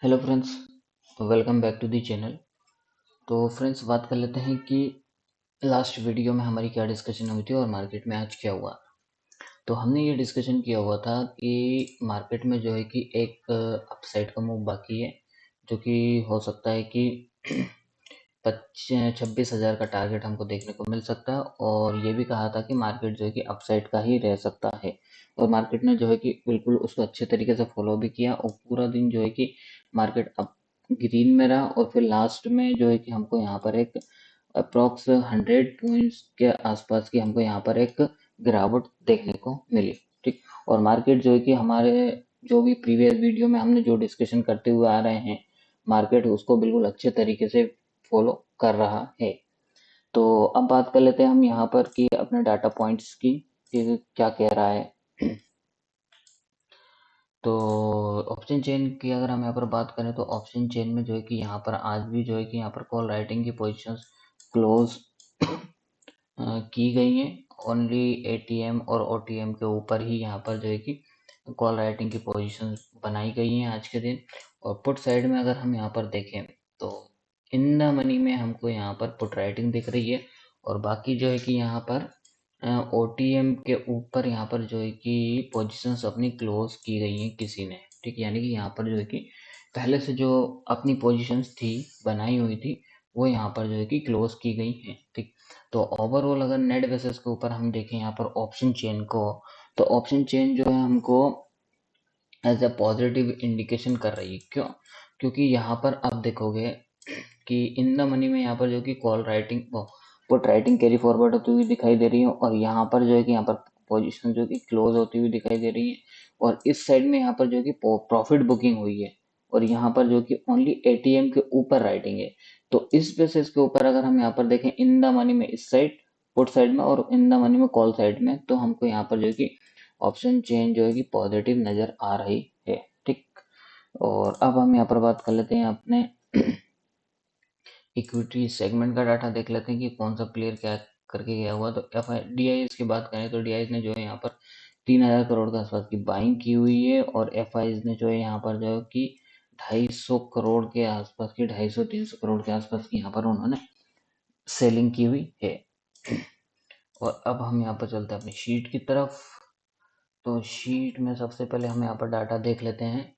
Hello friends, welcome back to the channel. तो friends, बात कर लेते हैं कि लास्ट वीडियो में हमारी क्या डिस्कशन हुई थी और मार्केट में आज क्या हुआ। तो हमने ये डिस्कशन किया हुआ था कि मार्केट में जो है कि एक अपसाइड का मूव बाकी है, जो कि हो सकता है कि 26,000 का टारगेट हमको देखने को मिल सकता है। और ये भी कहा था कि मार्केट जो है कि अपसाइड का ही रह सकता है, और मार्केट ने जो है कि बिल्कुल उसको अच्छे तरीके से फॉलो भी किया, और पूरा दिन जो है कि मार्केट अप ग्रीन में रहा। और फिर लास्ट में जो है कि हमको यहाँ पर एक अप्रॉक्स 100 पॉइंट्स के आसपास की हमको यहाँ पर एक गिरावट देखने को मिली। ठीक। और मार्केट जो है कि हमारे जो भी प्रीवियस वीडियो में हमने जो डिस्कशन करते हुए आ रहे हैं, मार्केट उसको बिल्कुल अच्छे तरीके से फॉलो कर रहा है। तो अब बात कर लेते हैं हम यहाँ पर कि अपने डाटा पॉइंट्स की कि क्या कह रहा है। तो ऑप्शन चेन की अगर हम यहाँ पर बात करें तो ऑप्शन चेन में जो है कि यहाँ पर आज भी जो है कि यहाँ पर कॉल राइटिंग की पोजीशंस क्लोज की गई हैं। ओनली एटीएम और ओटीएम के ऊपर ही यहाँ पर जो है कि कॉल राइटिंग की पोजीशंस बनाई गई हैं आज के दिन। और पुट साइड में अगर हम यहाँ पर देखें तो इन द मनी में हमको यहाँ पर पुट राइटिंग दिख रही है, और बाकी जो है कि यहाँ पर ओटीएम के ऊपर यहाँ पर जो है कि पोजीशंस अपनी क्लोज की गई हैं किसी ने। ठीक, यानी कि यहाँ पर जो है कि पहले से जो अपनी पोजीशंस थी बनाई हुई थी, वो यहाँ पर जो है कि क्लोज की गई हैं। ठीक। तो ओवरऑल अगर नेट बेसिस के ऊपर हम देखें यहाँ पर ऑप्शन चेन को, तो ऑप्शन चेन जो है हमको एज अ पॉजिटिव इंडिकेशन कर रही है। क्यों? क्योंकि यहाँ पर आप देखोगे कि इन द मनी में यहाँ पर जो कि call writing put writing carry forward होती हुई दिखाई दे रही है, और यहाँ पर जो है कि यहाँ पर पोजीशन जो कि क्लोज होती हुई दिखाई दे रही है। और इस साइड में यहाँ पर जो कि प्रॉफिट बुकिंग हुई है, और यहाँ पर जो कि ओनली एटीएम के ऊपर राइटिंग है। तो इस बेसिस के ऊपर अगर हम यहाँ पर देखें इन द मनी में इस साइड पुट साइड में और इन द मनी में कॉल साइड में, तो हमको यहाँ पर जो है कि ऑप्शन चेन जो है कि पॉजिटिव नजर आ रही है। ठीक। और अब हम यहाँ पर बात कर लेते हैं अपने इक्विटी सेगमेंट का डाटा देख लेते हैं कि कौन सा प्लेयर क्या करके गया हुआ। तो F I D I S की बात करें तो डी आई एस ने जो है यहाँ पर 3,000 करोड़ के आसपास की बाइंग की हुई है, और एफ आई ने जो है यहाँ पर जो है कि 250 करोड़ के आसपास की 250-300 करोड़ के आसपास की यहाँ पर उन्होंने सेलिंग की हुई है। और अब हम यहाँ पर चलते हैं अपनी शीट की तरफ। तो शीट में सबसे पहले हम यहाँ पर डाटा देख लेते हैं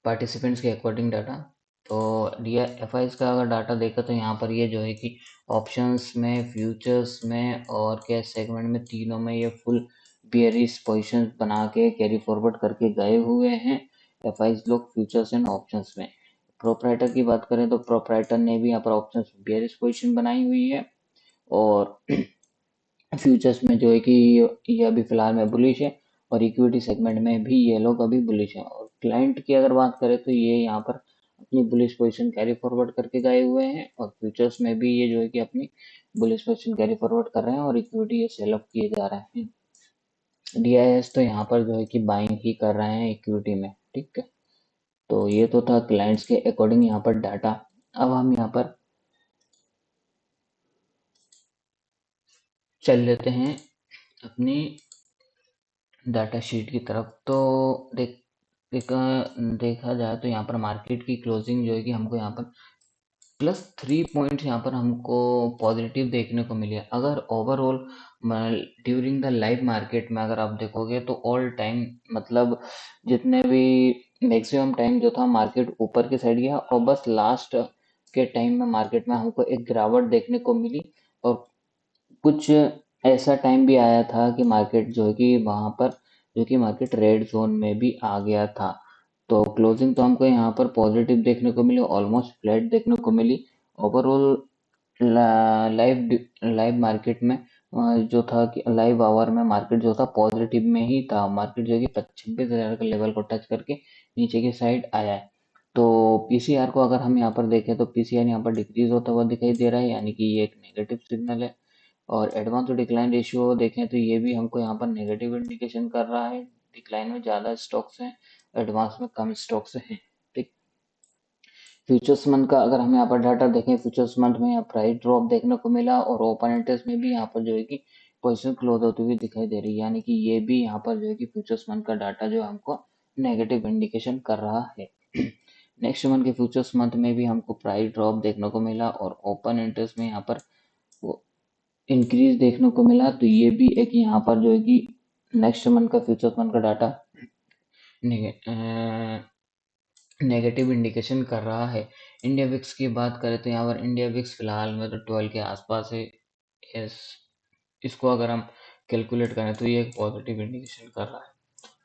पार्टिसिपेंट्स के अकॉर्डिंग डाटा। तो डी एफ आई का अगर डाटा देखा तो यहाँ पर ये जो है कि ऑप्शंस में, फ्यूचर्स में और कैश सेगमेंट में, तीनों में ये फुल बियरिश पोजिशन बना के कैरी फॉरवर्ड करके गए हुए हैं एफ आई लोग, फ्यूचर्स एंड ऑप्शंस में। प्रोपराइटर की बात करें तो प्रोपराइटर ने भी यहाँ पर ऑप्शंस बियरिश पोजिशन बनाई हुई है, और फ्यूचर्स में जो है कि ये अभी फिलहाल में बुलिश है, और इक्विटी सेगमेंट में भी ये लोग अभी बुलिश है। और क्लाइंट की अगर बात करें तो ये यहाँ पर अपनी बुलिश पोजीशन कैरी फॉरवर्ड करके गए हुए हैं, और फ्यूचर्स में भी ये जो है कि अपनी बुलिश पोजीशन कैरी फॉरवर्ड कर रहे हैं, और इक्विटी ये सेल ऑफ किए जा रहे हैं। डीआईएस तो यहाँ पर जो है कि बाइंग ही कर रहे हैं इक्विटी में। ठीक है। तो ये तो था क्लाइंट्स के अकॉर्डिंग यहाँ पर डाटा। अब हम यहाँ पर चल लेते हैं अपनी डाटा शीट की तरफ। तो देखा जाए तो यहाँ पर मार्केट की क्लोजिंग जो है कि हमको यहाँ पर +3 पॉइंट यहाँ पर हमको पॉजिटिव देखने को मिली है। अगर overall during the live market में अगर आप देखोगे तो ऑल टाइम मतलब जितने भी मैक्सिमम टाइम जो था मार्केट ऊपर की साइड गया, और बस लास्ट के टाइम में मार्केट में हमको एक गिरावट देखने को मिली। और कुछ ऐसा टाइम भी आया था कि मार्केट जो है कि वहां पर जो कि मार्केट रेड जोन में भी आ गया था। तो क्लोजिंग तो हमको यहाँ पर पॉजिटिव देखने को मिली, ऑलमोस्ट फ्लैट देखने को मिली। ओवरऑल लाइव लाइव मार्केट में जो था कि लाइव आवर में मार्केट जो था पॉजिटिव में ही था। मार्केट जो है कि 26,000 के लेवल को टच करके नीचे की साइड आया है। तो पीसीआर को अगर हम यहाँ पर देखें तो पीसीआर यहाँ पर डिक्रीज होता हुआ दिखाई दे रहा है, यानी कि ये एक नेगेटिव सिग्नल है। और एडवांस टू डिक्लाइन रेशियो देखें तो ये भी हमको यहाँ पर नेगेटिव इंडिकेशन कर रहा है। डिक्लाइन में ज़्यादा स्टॉक्स हैं, एडवांस में कम स्टॉक्स हैं। ठीक। फ्यूचर्स मंथ का अगर हम यहाँ पर डाटा देखें, फ्यूचर्स मंथ में यहाँ प्राइस ड्रॉप देखने को मिला, और ओपन इंटरेस्ट में भी यहाँ पर जो है कि पोजिशन क्लोज होती हुई दिखाई दे रही है, यानी कि ये भी यहाँ पर जो है कि फ्यूचर्स मंथ का डाटा जो हमको नेगेटिव इंडिकेशन कर रहा है। नेक्स्ट मंथ के फ्यूचर्स मंथ में भी हमको प्राइस ड्रॉप देखने को मिला और ओपन इंटरेस्ट में यहाँ पर वो इंक्रीज देखने को मिला। तो ये भी एक यहाँ पर जो है कि नेक्स्ट मंथ का फ्यूचर्स मंथ का डाटा नेगेटिव इंडिकेशन कर रहा है। इंडिया विक्स की बात करें तो यहाँ पर इंडिया विक्स फिलहाल में तो 12 के आसपास है। इस इसको अगर हम कैलकुलेट करें तो ये एक पॉजिटिव इंडिकेशन कर रहा है।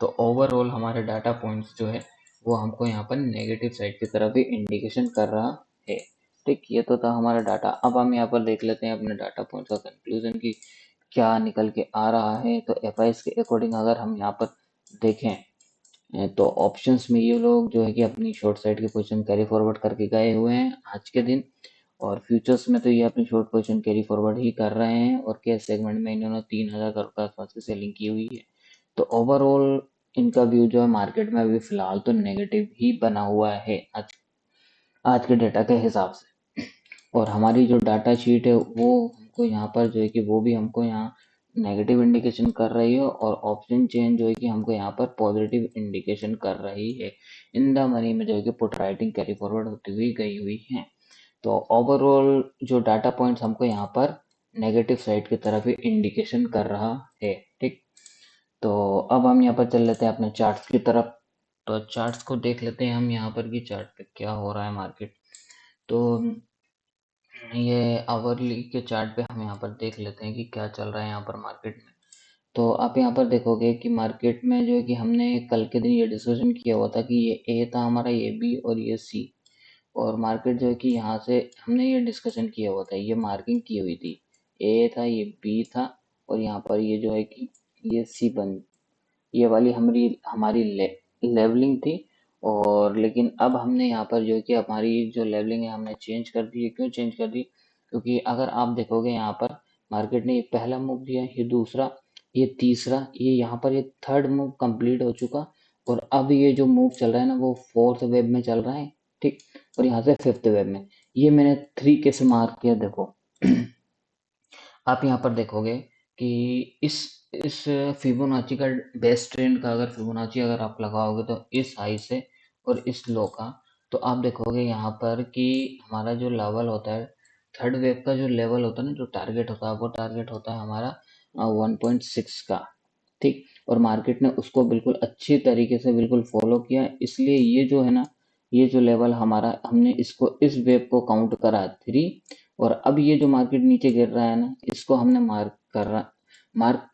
तो ओवरऑल हमारे डाटा पॉइंट्स जो है वो हमको यहाँ पर नेगेटिव साइड की तरफ भी इंडिकेशन कर रहा है। ठीक, ये तो था हमारा डाटा। अब हम यहाँ पर देख लेते हैं अपने डाटा पॉइंट्स का कंक्लूजन की क्या निकल के आ रहा है। तो एफआईएस के अकॉर्डिंग अगर हम यहाँ पर देखें तो ऑप्शंस में ये लोग जो है कि अपनी शॉर्ट साइड की पोजीशन कैरी फॉरवर्ड करके गए हुए हैं आज के दिन, और फ्यूचर्स में तो ये अपनी शॉर्ट पोजीशन कैरी फॉरवर्ड ही कर रहे हैं और कैश सेगमेंट में इन्होंने 3000 करोड़ के आसपास की सेलिंग की हुई है। तो ओवरऑल इनका व्यू जो है मार्केट में अभी फिलहाल तो नेगेटिव ही बना हुआ है आज के डेटा के हिसाब से। और हमारी जो डाटा शीट है वो हमको यहाँ पर जो है कि वो भी हमको यहाँ नेगेटिव इंडिकेशन कर रही है और ऑप्शन चेन जो है कि हमको यहाँ पर पॉजिटिव इंडिकेशन कर रही है। इन द मनी में जो है कि पुट राइटिंग कैरी फॉरवर्ड होती हुई गई हुई है। तो ओवरऑल जो डाटा पॉइंट्स हमको यहाँ पर नेगेटिव साइड की तरफ ही इंडिकेशन कर रहा है। ठीक, तो अब हम यहाँ पर चल लेते हैं अपने चार्ट्स की तरफ। तो चार्ट्स को देख लेते हैं हम यहाँ पर कि चार्ट पे क्या हो रहा है मार्केट। तो ये आवरली के चार्ट पे हम यहाँ पर देख लेते हैं कि क्या चल रहा है यहाँ पर मार्केट में। तो आप यहाँ पर देखोगे कि मार्केट में जो है कि हमने कल के दिन ये डिस्कशन किया हुआ था कि ये ए था हमारा, ये बी और ये सी। और मार्केट जो है कि यहाँ से हमने ये डिस्कशन किया हुआ था, ये मार्किंग की हुई थी, ए था, ये बी था और यहाँ पर ये जो है कि ये सी बन, ये वाली हमारी हमारी लेवलिंग थी। और लेकिन अब हमने यहाँ पर जो है कि हमारी जो लेवलिंग है हमने चेंज कर दी है। क्यों चेंज कर दी? क्योंकि अगर आप देखोगे यहाँ पर मार्केट ने ये पहला मूव दिया, ये दूसरा, ये तीसरा, ये यहाँ पर ये थर्ड मूव कंप्लीट हो चुका और अब ये जो मूव चल रहा है ना वो फोर्थ वेव में चल रहा है। ठीक, और यहाँ से फिफ्थ वेव में, ये मैंने 3 कैसे मार्क किया देखो। आप यहाँ पर देखोगे कि इस फिबोनाची का बेस्ट ट्रेंड का अगर फिबोनाची अगर आप लगाओगे तो इस हाई से और इस लो का, तो आप देखोगे यहाँ पर कि हमारा जो लेवल होता है थर्ड वेव का, जो लेवल होता है ना, जो टारगेट होता है वो टारगेट होता है हमारा 1.6 का। ठीक, और मार्केट ने उसको बिल्कुल अच्छी तरीके से बिल्कुल फॉलो किया, इसलिए ये जो है ना, ये जो लेवल हमारा, हमने इसको इस वेव को काउंट करा 3। और अब ये जो मार्केट नीचे गिर रहा है ना, इसको हमने मार्क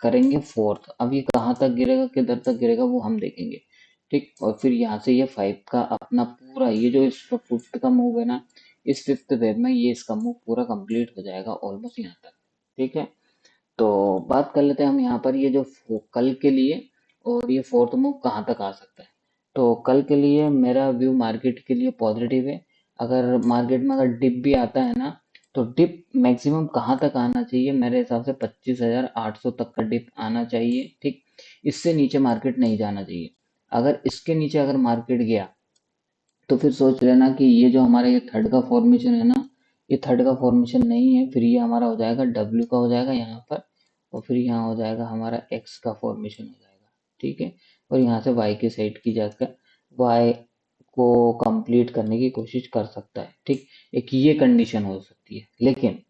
करेंगे फोर्थ। अब ये कहाँ तक गिरेगा, किधर तक गिरेगा वो हम देखेंगे। ठीक, और फिर यहाँ से ये 5 का अपना पूरा, ये जो इसका फिफ्थ का मूव है ना, इस फिफ्थ वेव में ये इसका मूव पूरा कंप्लीट हो जाएगा ऑलमोस्ट यहाँ तक। ठीक है, तो बात कर लेते हैं हम यहाँ पर ये जो कल के लिए और ये फोर्थ मूव कहाँ तक आ सकता है। तो कल के लिए मेरा व्यू मार्केट के लिए पॉजिटिव है। अगर मार्केट में अगर डिप भी आता है ना, तो डिप मैक्सिमम कहाँ तक आना चाहिए, मेरे हिसाब से 25,800 तक का डिप आना चाहिए। ठीक, इससे नीचे मार्केट नहीं जाना चाहिए। अगर इसके नीचे अगर मार्केट गया तो फिर सोच लेना कि ये जो हमारा ये थर्ड का फॉर्मेशन है ना, ये थर्ड का फॉर्मेशन नहीं है, फिर ये हमारा हो जाएगा डब्ल्यू का हो जाएगा यहाँ पर, और फिर यहाँ हो जाएगा हमारा एक्स का फॉर्मेशन हो जाएगा। ठीक है, और यहाँ से वाई की साइड की जाकर वाई को कंप्लीट करने की कोशिश कर सकता है। ठीक, एक ये कंडीशन हो सकती है, लेकिन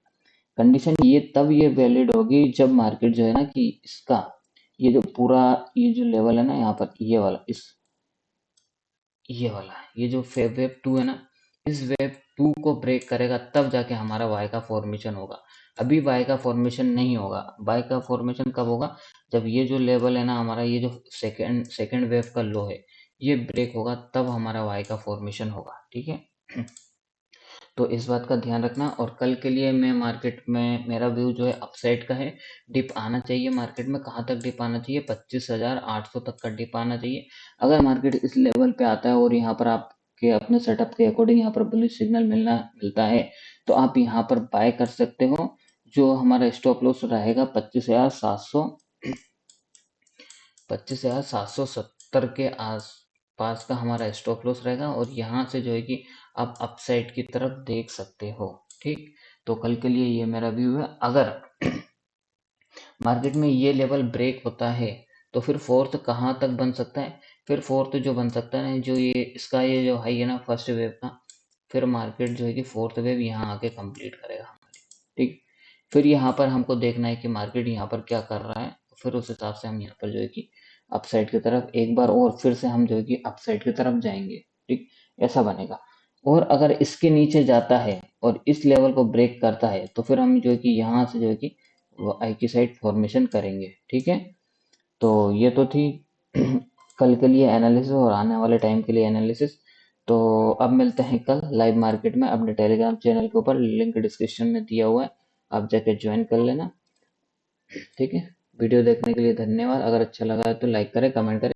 कंडीशन ये तब ये वैलिड होगी जब मार्केट जो है ना कि इसका ये जो पूरा ये जो लेवल है ना यहाँ पर, ये वाला, ये वाला, ये जो वेव 2 है ना, इस वेव 2 को ब्रेक करेगा तब जाके हमारा वाई का फॉर्मेशन होगा। अभी वाई का फॉर्मेशन नहीं होगा। वाई का फॉर्मेशन कब होगा? जब ये जो लेवल है ना हमारा, ये जो सेकेंड वेव का लो है, ये ब्रेक होगा तब हमारा वाई का फॉर्मेशन होगा। ठीक है, तो इस बात का ध्यान रखना। और कल के लिए मैं मार्केट में, मेरा व्यू जो है अपसाइड का है। डिप आना चाहिए मार्केट में, कहाँ तक डिप आना चाहिए? 25,800 तक का डिप आना चाहिए। अगर मार्केट इस लेवल पे आता है और यहाँ पर आपके अपने सेटअप के अकॉर्डिंग यहाँ पर बुलिश सिग्नल मिलता है, तो आप यहाँ पर बाय कर सकते हो। जो हमारा स्टॉप लॉस रहेगा 25,770 के आसपास का हमारा स्टॉप लॉस रहेगा, और यहाँ से जो है कि आप अपसाइड की तरफ देख सकते हो। ठीक, तो कल के लिए ये मेरा व्यू है। अगर मार्केट में ये लेवल ब्रेक होता है तो फिर फोर्थ कहाँ तक बन सकता है? फिर फोर्थ जो बन सकता है ना, जो ये इसका ये जो हाई है ना फर्स्ट वेव का, फिर मार्केट जो है कि फोर्थ वेव यहाँ आके कंप्लीट करेगा हमारी। ठीक, फिर यहाँ पर हमको देखना है कि मार्केट यहाँ पर क्या कर रहा है, फिर उस हिसाब से हम यहाँ पर जो है कि अपसाइड की तरफ एक बार और फिर से हम जो है कि अपसाइड की तरफ जाएंगे। ठीक, ऐसा बनेगा। और अगर इसके नीचे जाता है और इस लेवल को ब्रेक करता है तो फिर हम जो है कि यहाँ से जो है कि वो आई की साइड फॉर्मेशन करेंगे। ठीक है, तो ये तो थी कल के लिए एनालिसिस और आने वाले टाइम के लिए एनालिसिस। तो अब मिलते हैं कल लाइव मार्केट में। अपने टेलीग्राम चैनल के ऊपर लिंक डिस्क्रिप्शन में दिया हुआ है, आप जाके ज्वाइन कर लेना। ठीक है, वीडियो देखने के लिए धन्यवाद। अगर अच्छा लगा है तो लाइक करें, कमेंट करें।